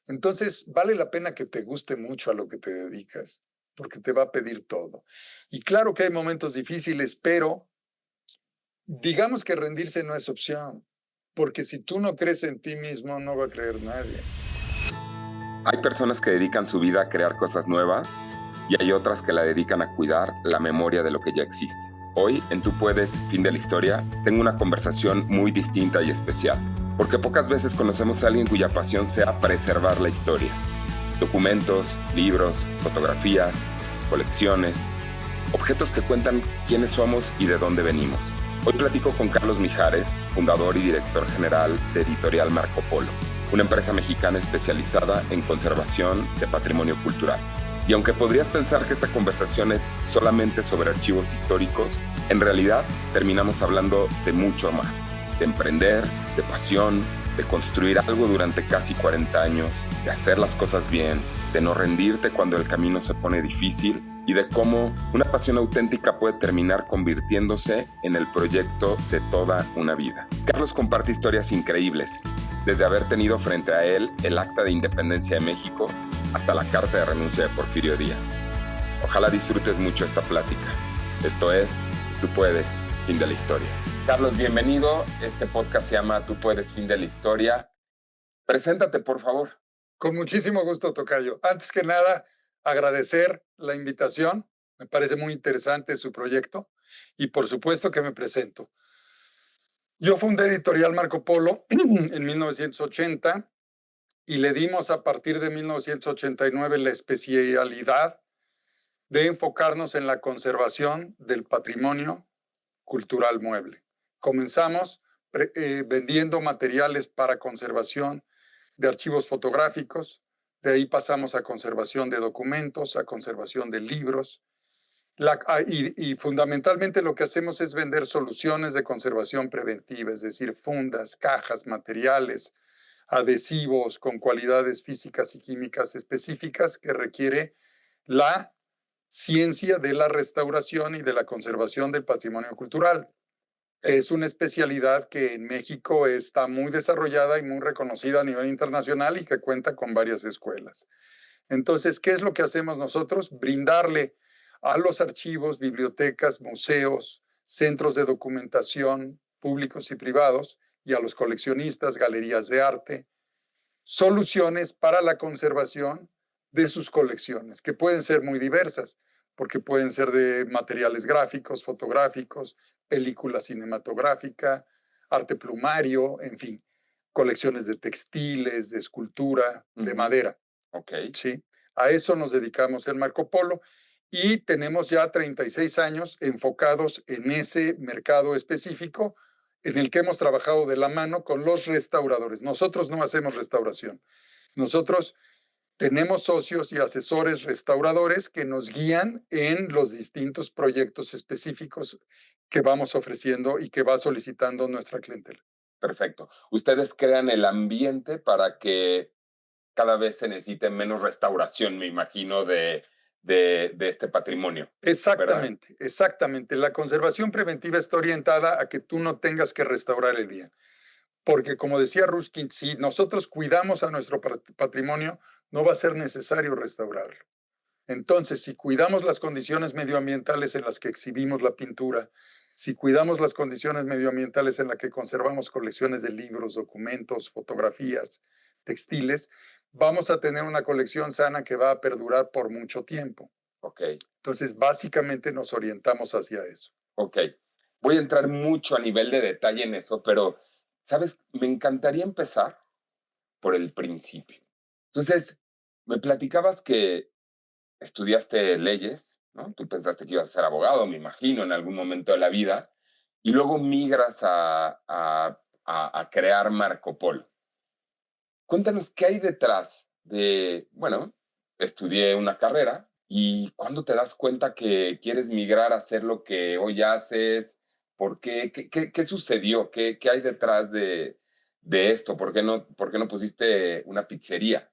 Entonces, vale la pena que te guste mucho a lo que te dedicas, porque te va a pedir todo. Y claro que hay momentos difíciles, pero digamos que rendirse no es opción, porque si tú no crees en ti mismo, no va a creer nadie. Hay personas que dedican su vida a crear cosas nuevas y hay otras que la dedican a cuidar la memoria de lo que ya existe. Hoy, en Tú Puedes, Fin de la Historia, tengo una conversación muy distinta y especial, porque pocas veces conocemos a alguien cuya pasión sea preservar la historia. Documentos, libros, fotografías, colecciones, objetos que cuentan quiénes somos y de dónde venimos. Hoy platico con Carlos Mijares, fundador y director general de Editorial Marco Polo, una empresa mexicana especializada en conservación de patrimonio cultural. Y aunque podrías pensar que esta conversación es solamente sobre archivos históricos, en realidad terminamos hablando de mucho más, de emprender, de pasión, de construir algo durante casi 40 años, de hacer las cosas bien, de no rendirte cuando el camino se pone difícil y de cómo una pasión auténtica puede terminar convirtiéndose en el proyecto de toda una vida. Carlos comparte historias increíbles, desde haber tenido frente a él el Acta de Independencia de México hasta la carta de renuncia de Porfirio Díaz. Ojalá disfrutes mucho esta plática. Esto es Tú Puedes, Fin de la Historia. Carlos, bienvenido. Este podcast se llama Tú Puedes, Fin de la Historia. Preséntate, por favor. Con muchísimo gusto, tocayo. Antes que nada, agradecer la invitación. Me parece muy interesante su proyecto y por supuesto que me presento. Yo fundé Editorial Marco Polo en 1980 y le dimos a partir de 1989 la especialidad de enfocarnos en la conservación del patrimonio cultural mueble. Comenzamos vendiendo materiales para conservación de archivos fotográficos, de ahí pasamos a conservación de documentos, a conservación de libros, y fundamentalmente lo que hacemos es vender soluciones de conservación preventiva, es decir, fundas, cajas, materiales, adhesivos con cualidades físicas y químicas específicas que requiere la ciencia de la restauración y de la conservación del patrimonio cultural. Es una especialidad que en México está muy desarrollada y muy reconocida a nivel internacional y que cuenta con varias escuelas. Entonces, ¿qué es lo que hacemos nosotros? Brindarle a los archivos, bibliotecas, museos, centros de documentación públicos y privados y a los coleccionistas, galerías de arte, soluciones para la conservación de sus colecciones, que pueden ser muy diversas, porque pueden ser de materiales gráficos, fotográficos, película cinematográfica, arte plumario, en fin, colecciones de textiles, de escultura, de madera. Okay. ¿Sí? A eso nos dedicamos en Marco Polo y tenemos ya 36 años enfocados en ese mercado específico en el que hemos trabajado de la mano con los restauradores. Nosotros no hacemos restauración. Nosotros tenemos socios y asesores restauradores que nos guían en los distintos proyectos específicos que vamos ofreciendo y que va solicitando nuestra clientela. Perfecto. Ustedes crean el ambiente para que cada vez se necesite menos restauración, me imagino, de este patrimonio. Exactamente, ¿Verdad? exactamente. La conservación preventiva está orientada a que tú no tengas que restaurar el bien. Porque como decía Ruskin, si nosotros cuidamos a nuestro patrimonio, no va a ser necesario restaurarlo. Entonces, si cuidamos las condiciones medioambientales en las que exhibimos la pintura, si cuidamos las condiciones medioambientales en las que conservamos colecciones de libros, documentos, fotografías, textiles, vamos a tener una colección sana que va a perdurar por mucho tiempo. Ok, Entonces, básicamente nos orientamos hacia eso. ok. Voy a entrar mucho a nivel de detalle en eso, pero, ¿sabes? Me encantaría empezar por el principio. Entonces, me platicabas que estudiaste leyes, ¿no? Tú pensaste que ibas a ser abogado, me imagino, en algún momento de la vida, y luego migras a crear Marco Polo. Cuéntanos qué hay detrás de, bueno, estudié una carrera y cuándo te das cuenta que quieres migrar a hacer lo que hoy haces, ¿por qué? ¿Qué sucedió? ¿Qué hay detrás de esto? ¿Por qué no pusiste una pizzería?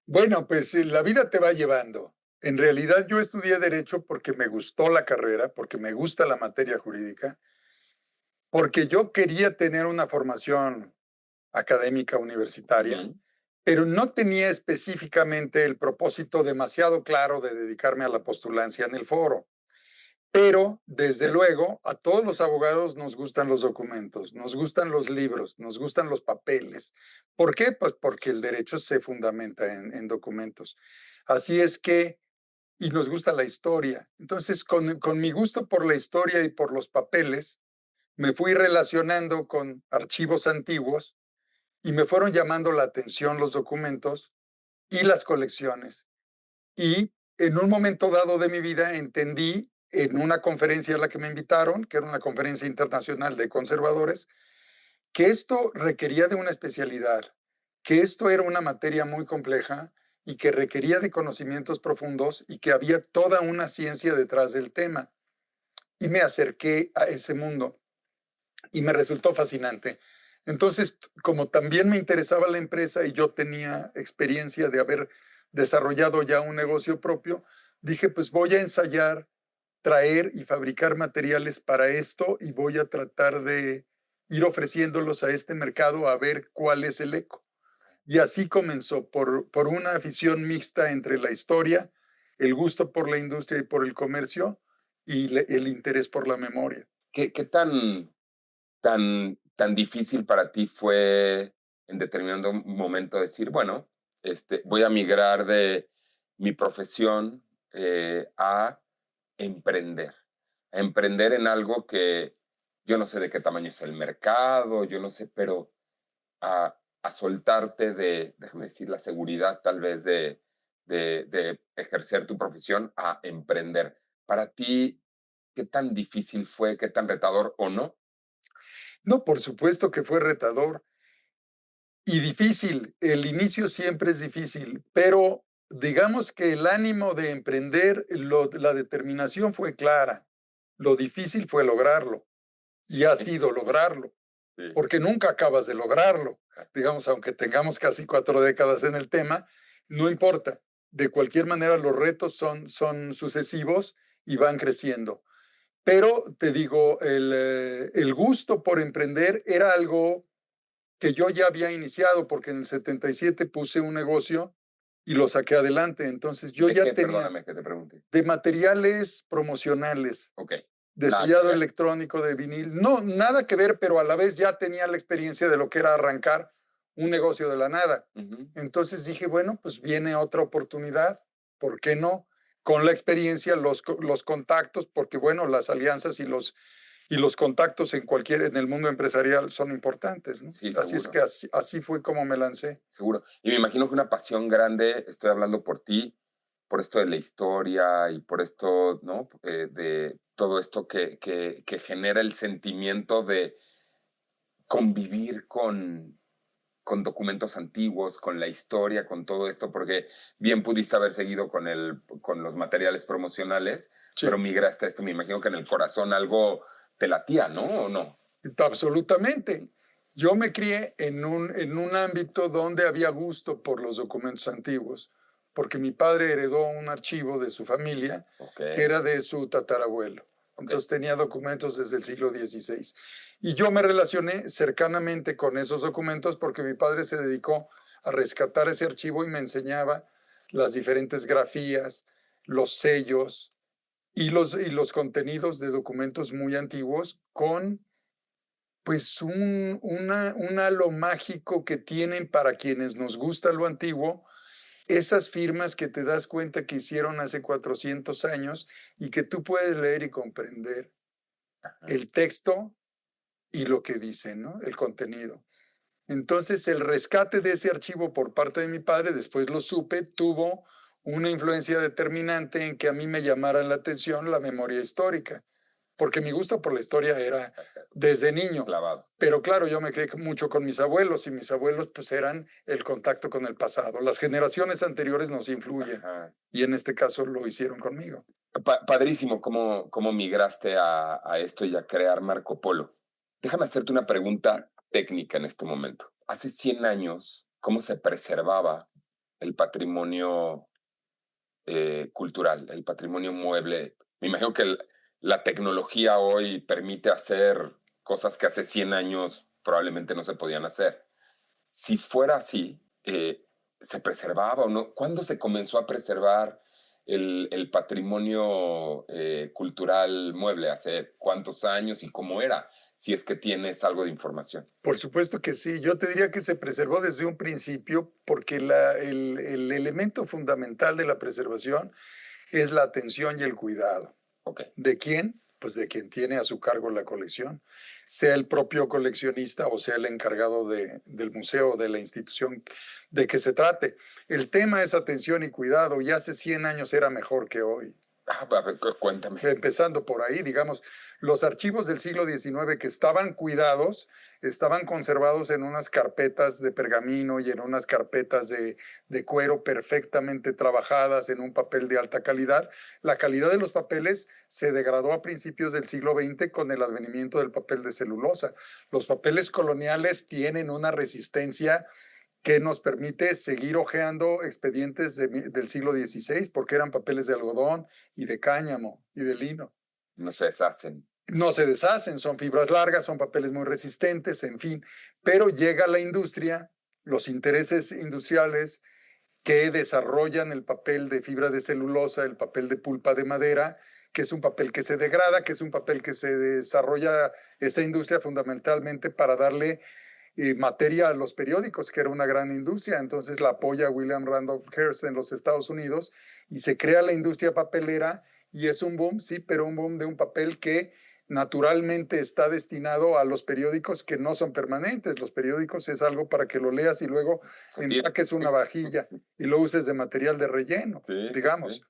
Bueno, pues la vida te va llevando. En realidad yo estudié derecho porque me gustó la carrera, porque me gusta la materia jurídica, porque yo quería tener una formación académica universitaria, Ujú. pero no tenía específicamente el propósito demasiado claro de dedicarme a la postulancia en el foro. Pero, desde luego, a todos los abogados nos gustan los documentos, nos gustan los libros, nos gustan los papeles. ¿Por qué? Pues porque el derecho se fundamenta en documentos. Así es que, y nos gusta la historia. Entonces, con mi gusto por la historia y por los papeles, me fui relacionando con archivos antiguos y me fueron llamando la atención los documentos y las colecciones. Y en un momento dado de mi vida entendí en una conferencia a la que me invitaron, que era una conferencia internacional de conservadores, que esto requería de una especialidad, que esto era una materia muy compleja y que requería de conocimientos profundos y que había toda una ciencia detrás del tema. Y me acerqué a ese mundo y me resultó fascinante. Entonces, como también me interesaba la empresa y yo tenía experiencia de haber desarrollado ya un negocio propio, dije, pues voy a ensayar, traer y fabricar materiales para esto y voy a tratar de ir ofreciéndolos a este mercado a ver cuál es el eco. Y así comenzó, por una afición mixta entre la historia, el gusto por la industria y por el comercio y el interés por la memoria. ¿Qué tan difícil para ti fue en determinado momento decir, bueno, voy a migrar de mi profesión a emprender? A emprender en algo que yo no sé de qué tamaño es el mercado, yo no sé, pero a soltarte de, déjame decir, la seguridad tal vez de ejercer tu profesión a emprender. Para ti, ¿qué tan difícil fue, qué tan retador o no? No, por supuesto que fue retador y difícil. El inicio siempre es difícil, pero digamos que el ánimo de emprender, la determinación fue clara. Lo difícil fue lograrlo y ha Sí, sido lograrlo, sí. porque nunca acabas de lograrlo. Digamos, aunque tengamos casi 4 décadas en el tema, no importa. De cualquier manera, los retos son sucesivos y van creciendo. Pero te digo, el gusto por emprender era algo que yo ya había iniciado, porque en el 77 puse un negocio y lo saqué adelante. Entonces yo ¿De ya qué? tenía Perdóname que te pregunte. de materiales promocionales, Ok, de nada que sellado ver. electrónico, de vinil. No, nada que ver, pero a la vez ya tenía la experiencia de lo que era arrancar un negocio de la nada. Ujú. Entonces dije, bueno, pues viene otra oportunidad, ¿por qué no? Con la experiencia, los contactos, porque bueno, las alianzas y los contactos en el mundo empresarial son importantes, ¿no? Sí, Así es que seguro, así fue como me lancé. seguro. Y me imagino que una pasión grande, estoy hablando por ti, por esto de la historia y por esto, ¿no? De todo esto que genera el sentimiento de convivir con documentos antiguos, con la historia, con todo esto, porque bien pudiste haber seguido con los materiales promocionales, pero Sí, migraste a esto, me imagino que en el corazón algo te latía, ¿no? ¿O no? absolutamente. Yo me crié en un ámbito donde había gusto por los documentos antiguos, porque mi padre heredó un archivo de su familia Ok, que era de su tatarabuelo. ok. Entonces tenía documentos desde el siglo XVI. Y yo me relacioné cercanamente con esos documentos porque mi padre se dedicó a rescatar ese archivo y me enseñaba las diferentes grafías, los sellos y los contenidos de documentos muy antiguos con pues un halo mágico que tienen para quienes nos gusta lo antiguo, esas firmas que te das cuenta que hicieron hace 400 años y que tú puedes leer y comprender Ajá. el texto y lo que dice, ¿no? El contenido. Entonces, el rescate de ese archivo por parte de mi padre, después lo supe, tuvo una influencia determinante en que a mí me llamara la atención la memoria histórica, porque mi gusto por la historia era desde niño. Clavado. Pero claro, yo me crié mucho con mis abuelos y mis abuelos pues eran el contacto con el pasado. Las generaciones anteriores nos influyen Ajá. y en este caso lo hicieron conmigo. Padrísimo cómo migraste a esto y a crear Marco Polo. Déjame hacerte una pregunta técnica en este momento. Hace 100 años, ¿cómo se preservaba el patrimonio cultural, el patrimonio mueble? Me imagino que la tecnología hoy permite hacer cosas que hace 100 años probablemente no se podían hacer. Si fuera así, se preservaba o no? ¿Cuándo se comenzó a preservar el patrimonio cultural mueble? ¿Hace cuántos años y cómo era? Si es que tienes algo de información. Por supuesto que sí. Yo te diría que se preservó desde un principio porque el elemento fundamental de la preservación es la atención y el cuidado. Ok. ¿De quién? Pues de quien tiene a su cargo la colección, sea el propio coleccionista o sea el encargado del museo o de la institución de que se trate. El tema es atención y cuidado, y hace 100 años era mejor que hoy. A ver, cuéntame. Empezando por ahí, digamos, los archivos del siglo XIX que estaban cuidados, estaban conservados en unas carpetas de pergamino y en unas carpetas de cuero perfectamente trabajadas en un papel de alta calidad. La calidad de los papeles se degradó a principios del siglo XX con el advenimiento del papel de celulosa. Los papeles coloniales tienen una resistencia que nos permite seguir hojeando expedientes del siglo XVI, porque eran papeles de algodón y de cáñamo y de lino. No se deshacen. No se deshacen, son fibras largas, son papeles muy resistentes, en fin. Pero llega la industria, los intereses industriales que desarrollan el papel de fibra de celulosa, el papel de pulpa de madera, que es un papel que se degrada, que es un papel que se desarrolla esa industria fundamentalmente para darle materia a los periódicos, que era una gran industria. Entonces la apoya William Randolph Hearst en los Estados Unidos y se crea la industria papelera y es un boom, sí, pero un boom de un papel que naturalmente está destinado a los periódicos que no son permanentes. Los periódicos es algo para que lo leas y luego empaques una vajilla y lo uses de material de relleno, Sí, digamos. sí.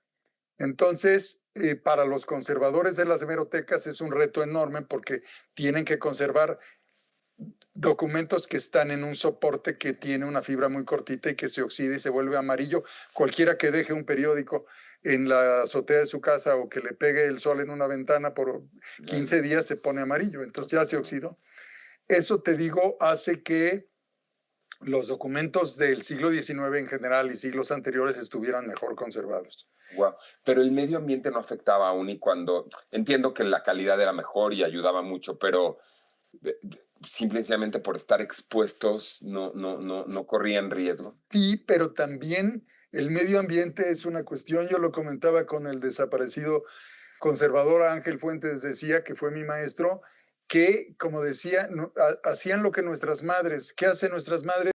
Entonces, para los conservadores de las hemerotecas es un reto enorme porque tienen que conservar documentos que están en un soporte que tiene una fibra muy cortita y que se oxida y se vuelve amarillo. Cualquiera que deje un periódico en la azotea de su casa o que le pegue el sol en una ventana por 15 días se pone amarillo, entonces ya se oxidó. Eso, te digo, hace que los documentos del siglo XIX en general y siglos anteriores estuvieran mejor conservados. Wow. Pero el medio ambiente no afectaba aún y cuando entiendo que la calidad era mejor y ayudaba mucho, pero simplemente por estar expuestos no corrían riesgo. Sí, pero también el medio ambiente es una cuestión. Yo lo comentaba con el desaparecido conservador Ángel Fuentes, decía, que fue mi maestro, que, como decía, hacían lo que nuestras madres. ¿Qué hacen nuestras madres?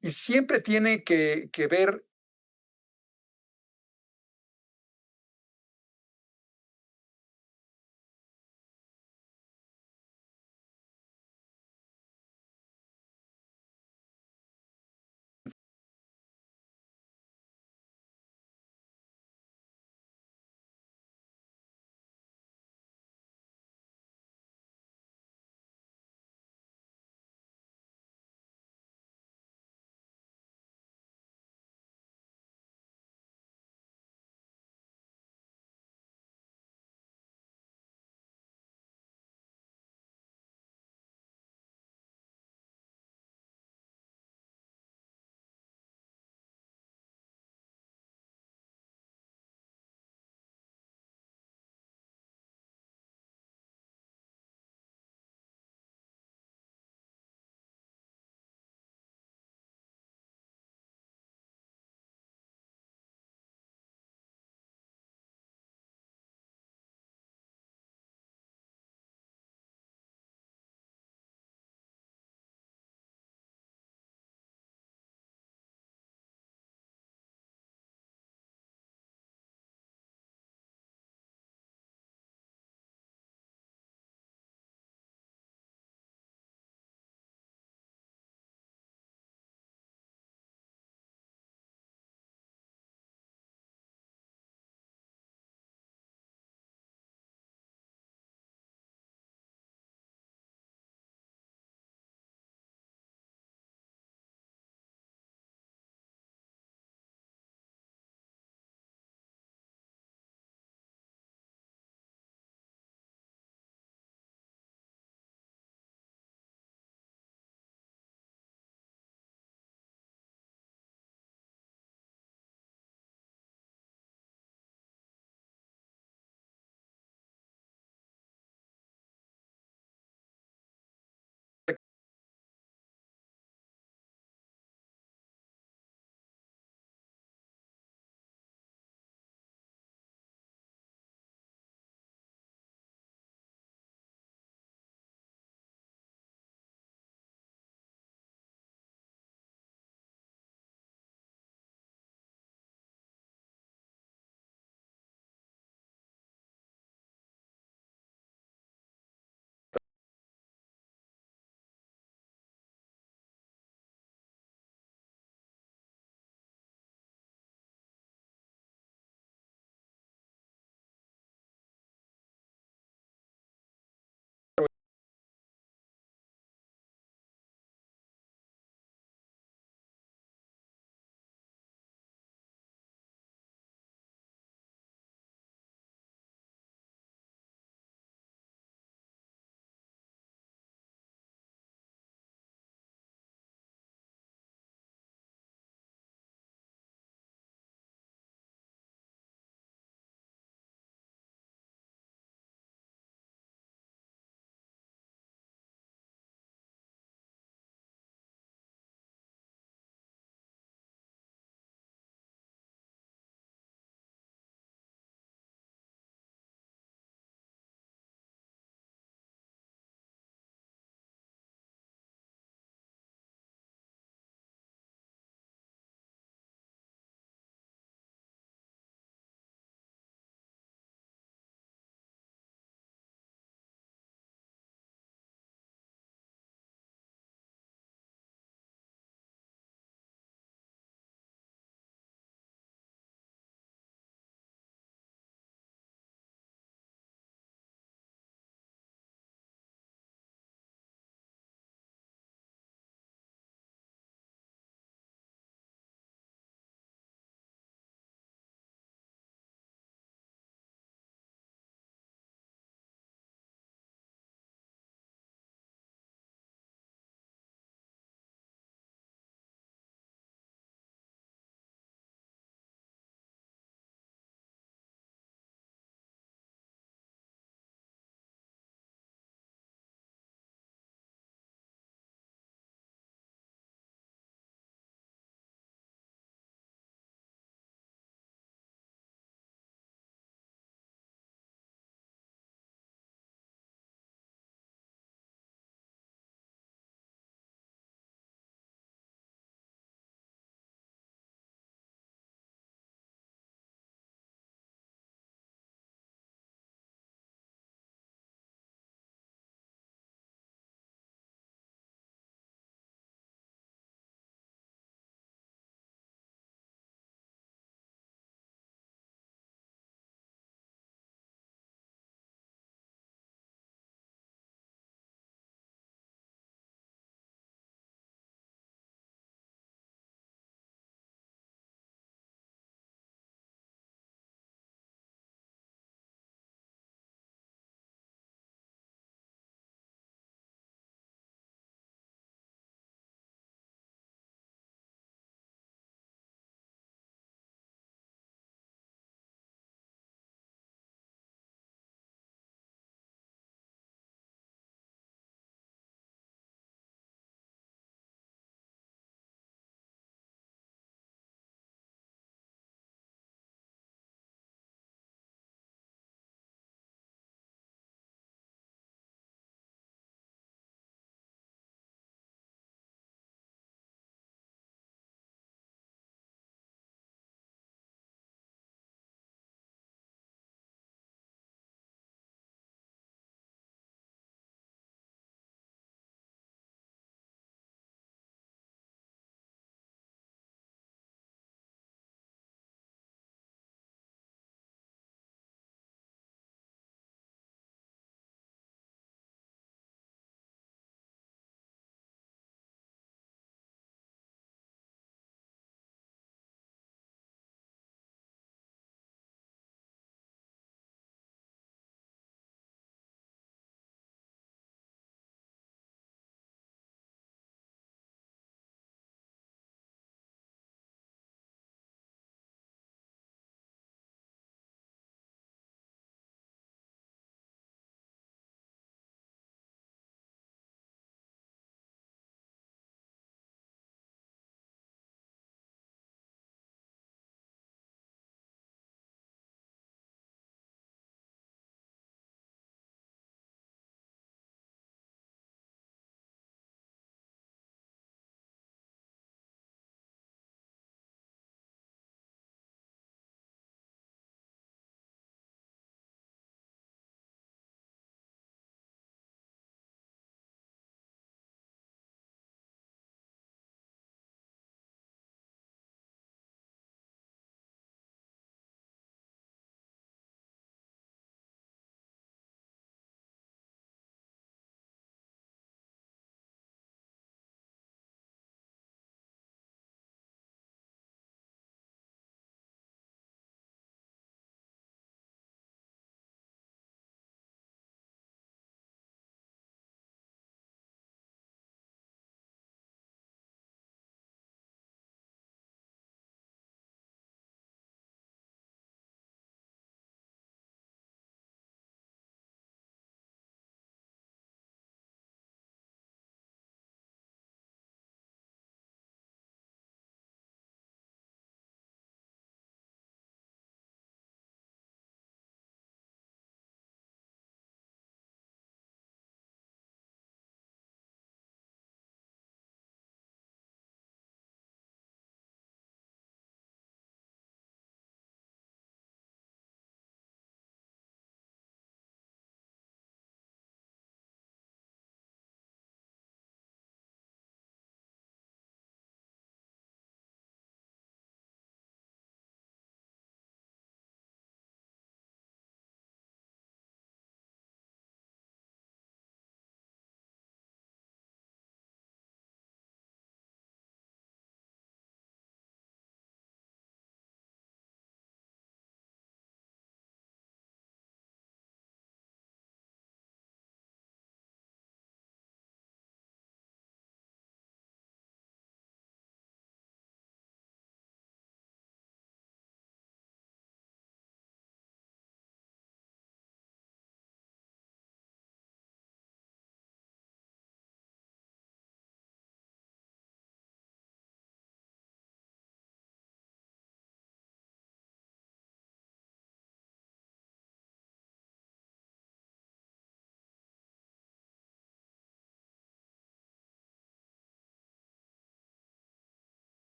Y siempre tiene que ver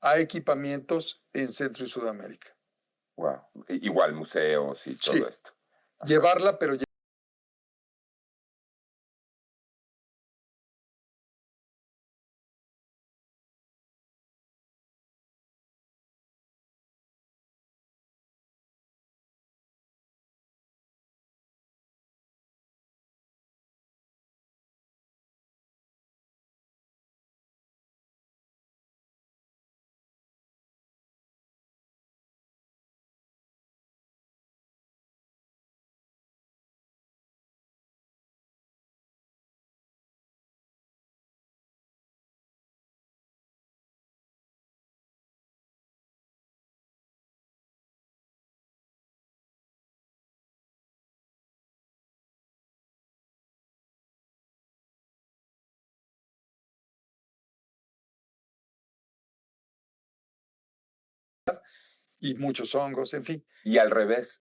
a equipamientos en Centro y Sudamérica. Wow. Igual museos y todo Sí. esto. Llevarla, pero y muchos hongos, en fin. Y al revés,